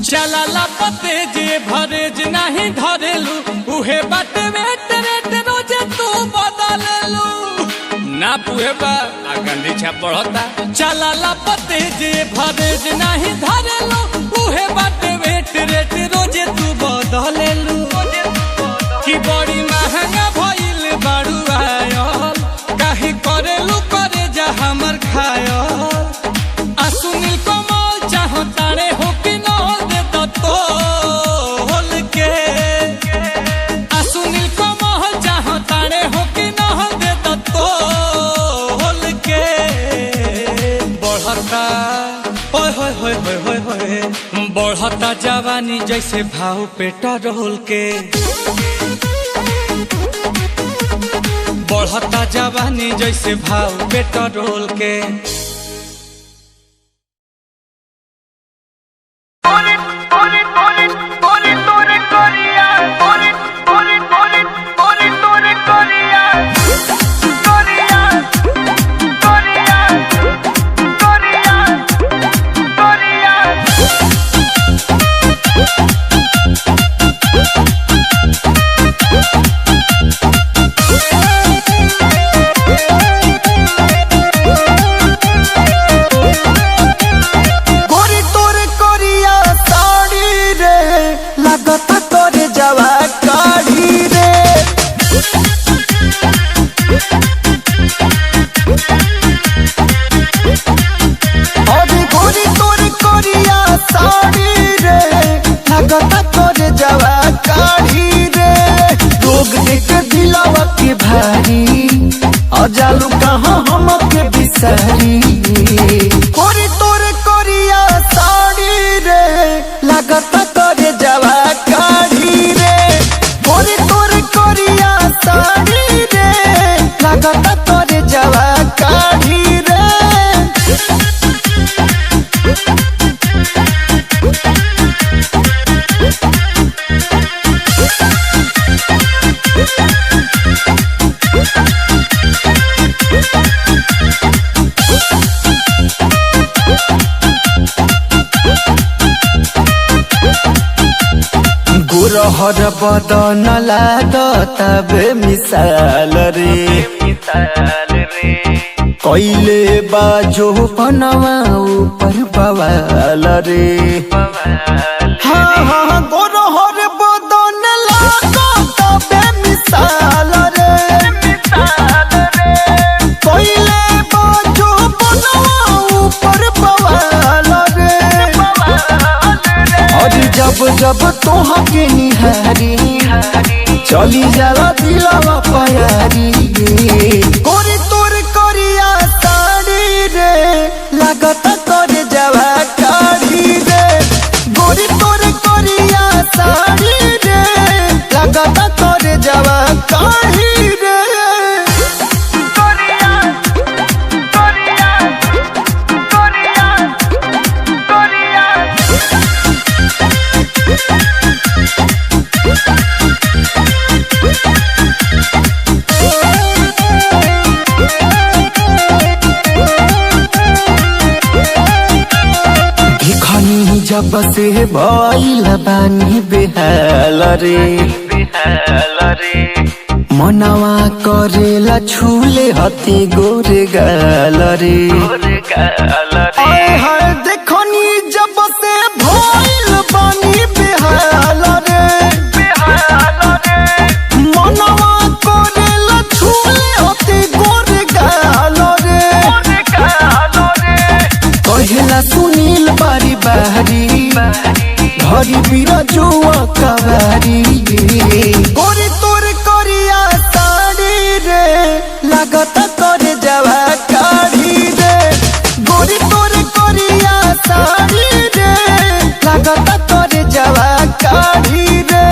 चला पते जे भरेज नहीं धरेलू उहे बाटे वेट रेट रोजे तू बदलेलू ना पुहे बा आ गंदी छाप बढ़ता चला पते जे भरेज नहीं धरेलू उहे बाटे वेट रेट रोजे तू बदलेलू कि बड़ी महंगा भइल बारू आयल काहे करेलू करे जा हमर खायल आ सुनील कमल चाहतारे हो कि न तोल के आ सुनील कमल चाहतारे हो कि न दे तोल के बढ़ता ओए होए होए होए होए होए बढ़ता जवानी जैसे भाव पेट्रोल के बढ़ता जवानी जैसे भाव पेट्रोल के गोरहर बदन लागताबे मिसाल रे कैले बाजो बनवा ऊपर बवाल रे हाँ हाँ गोरहर बदन लागताबे मिसाल रे कैले बाजो बनवा ऊपर बवाल रे और जब जब तोहा के निहारी चली जाला दिलवा प्यारी गोरी तोर करिया साड़ी रे लागत कर जावा काढ़ी रे गोरी तोर करिया साड़ी रे लागत कर जावा काढ़ी रे जब से भइल बानी बेहाल रे मनवा करेला छूले हती गोरे गाल रे आए हाय देखनी जब से भइल बानी बेहाल रे मनवा करेला छूले हती गोरे गाल रे कहेला सुनील बारी बारी घरी बिरजुआ कवारी गोरी तोर करिया साड़ी रे लागत कर जावा काढ़ी रे गोरी तोर करिया साड़ी रे लागत कर जावा काढ़ी रे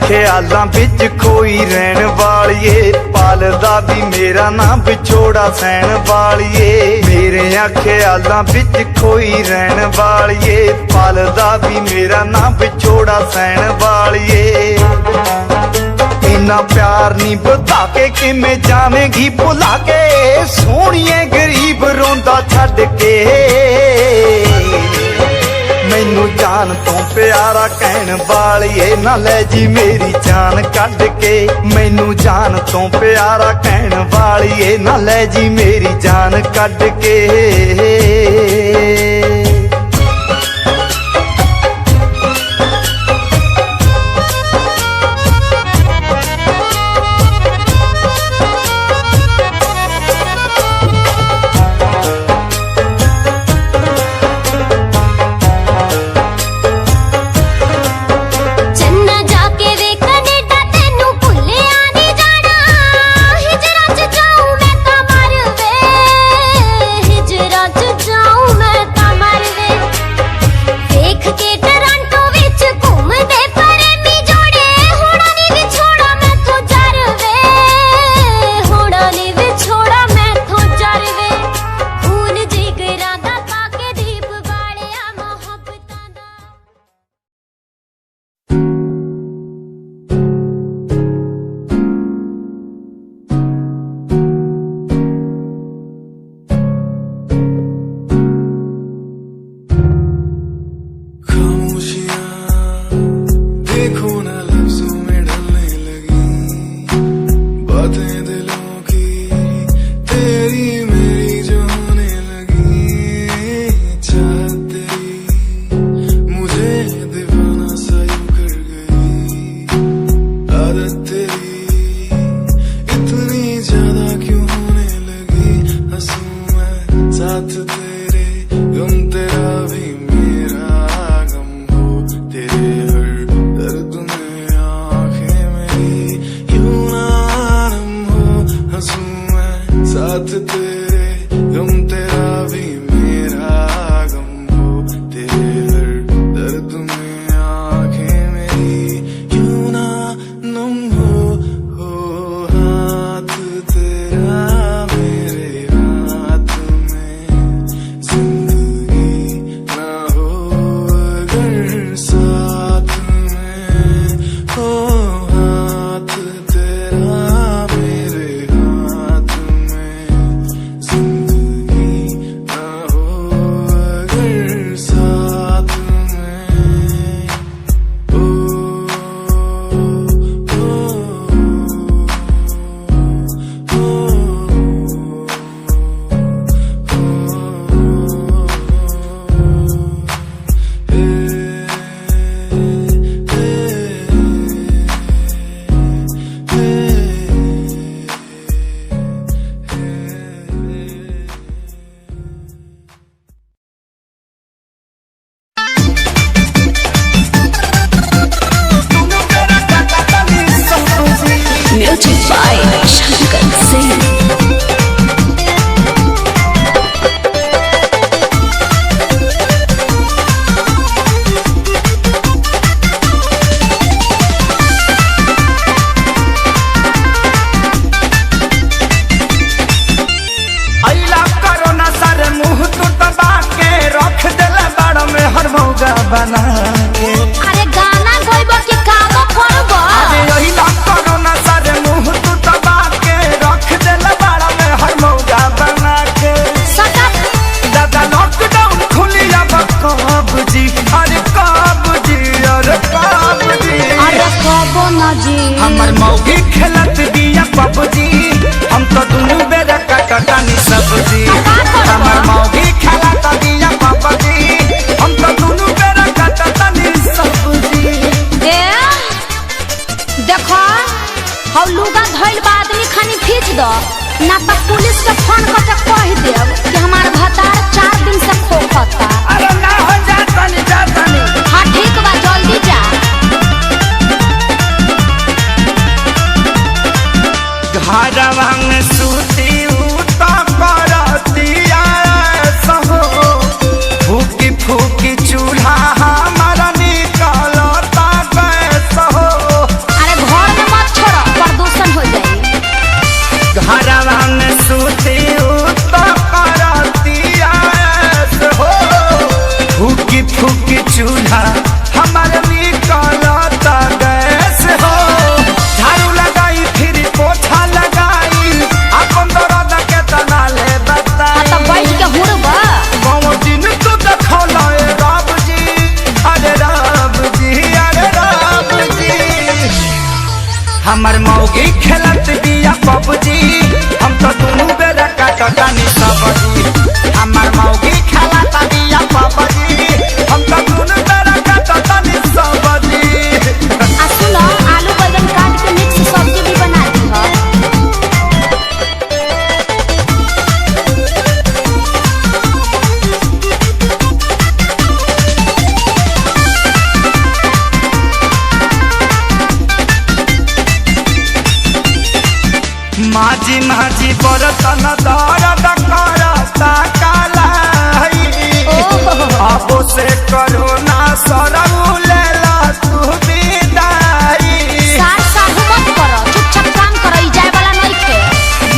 ख्यालां विच खोई रहन वालिए, पालदा भी मेरा नाम विछोड़ा सहन वालिए। मेरे ख्यालां विच खोई रहन वालिए, पालदा भी मेरा नाम विछोड़ा सहन वालिए। इन्ना प्यार नी बता के किमें जावेंगी भुला के, सोहणिए गरीब रोंदा छड्ड के। मैनू जान तो प्यारा कहन वालिए, ना ले जी मेरी जान कढ के। मैनू जान तो प्यारा कहन वालिए, ना ले जी मेरी जान कढ के। बना के अरे गाना गोइबो के कामो करबो अरे यही ना करो ना सारे मुंह तू दबा के रख देला बाड़ा में हर मौका बना के सटा दादा लॉकडाउन खुली अब कब जी अरे कब जी अरे कब जी अरे कबो ना जी हमर मौगी खेलत बिया पबजी हम तो दुनु बेरा काटतानी सब्जी हमर मौगी खेलत बिया पबजी हम तो दुनु बेरा काटतानी पबजी हम तो दोनों बेरा काटतानी सबजी हमार मौगी खेला तानिया पबजी हम तो दोनों बेरा काटतानी सबजी। आ सुनो, आलू बैंगन काट के मिक्स सब्जी भी बना दी हो। माझी माझी बरतन दर्द करता कालाई अब से करो ना सरऊ लेला तू विदाई। सार साहू मत करो, चुपचाप काम करो, ई जाए वाला नहीं थे।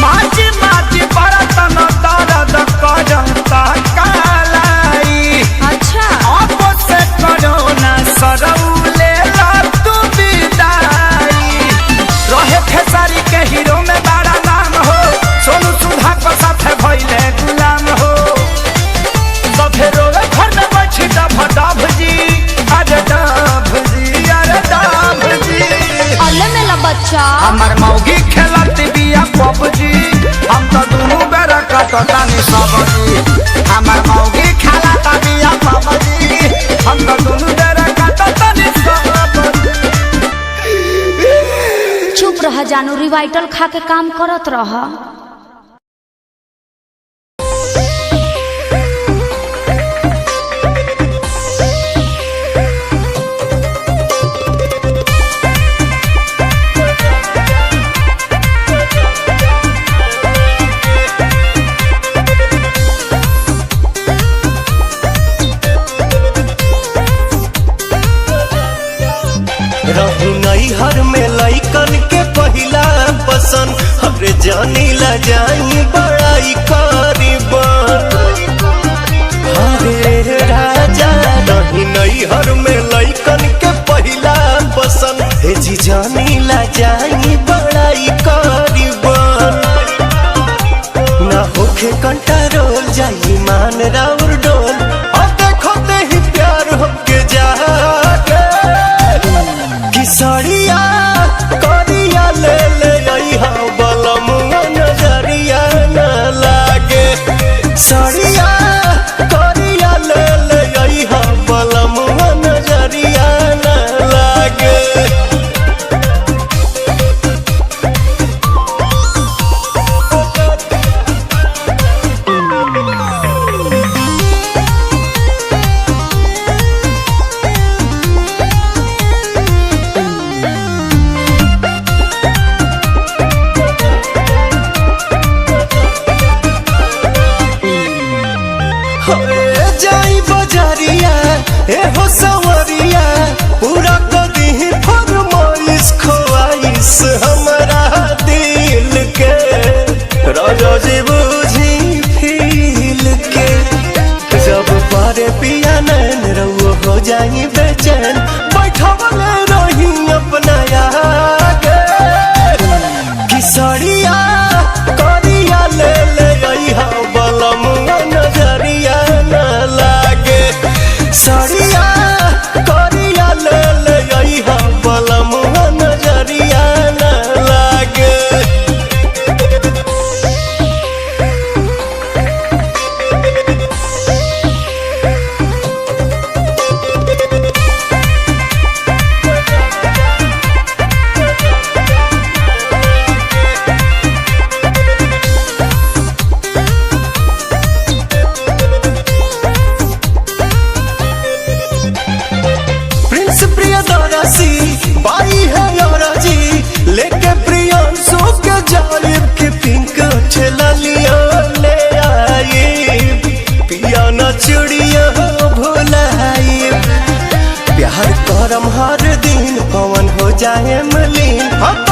माझी माझी बरतन दर्द करता कालाई अच्छा अब से करो ना सरऊ लेला तू विदाई। रहे खेसारी के हीरो में बड़ा नाम हो सोनू सुधा को साथे भइले गुलाम हो सफे रोवे घर में बैठी डभ डभ जी अरे डभ जी अरे डभ जी। अल्ले मेला बच्चा हमार मौगी खेलत बिया पबजी हम तो दोनों बेरा काटतानी सबजी हमार मौगी खेलत बिया पबजी हम तो दोनों बेरा काटतानी सबजी। चुप रह जानू, रिवाइटल खा के काम करत रह। रहू नैहर में लइकन के पहिला पसंद हमरे जानी ला जाई बड़ाई करीबन। हरे राजा रही नैहर में लइकन के पहिला पसंद हे जी जानी ला जाई बड़ाई करीबन। ना होखे कंट्रोल जाई मान राउर डोल और देखो ते ही प्यार होके जागे किसरिया करिया ले ले अइहा बलमुआ नजरिया न लागे सरिया करिया ले ले अइहा बलमुआ नजरिया न लागे। जाई बजारिया ए हो सवरिया पूरा कदी फरमाइश ख्वाइश हमारा दिल के राजा जी बुझी फील के जब पारे पिया नैन रउआ हो जाई बेचैन बैठवले रही अपना आगे किसरिया करिया ले ले अइहा बलमुआ नजरिया न लागे सरिया करिया ले ले अइहा बलमुआ नजरिया न लागे। प्रिंस प्रियदर्शी बाई है जी लेके प्रियांशु के जालिब के पिंक ठेला लिया ले आई पिया न चिड़िया भुलाई प्यार करम हर दिन पवन हो जाए मलिन।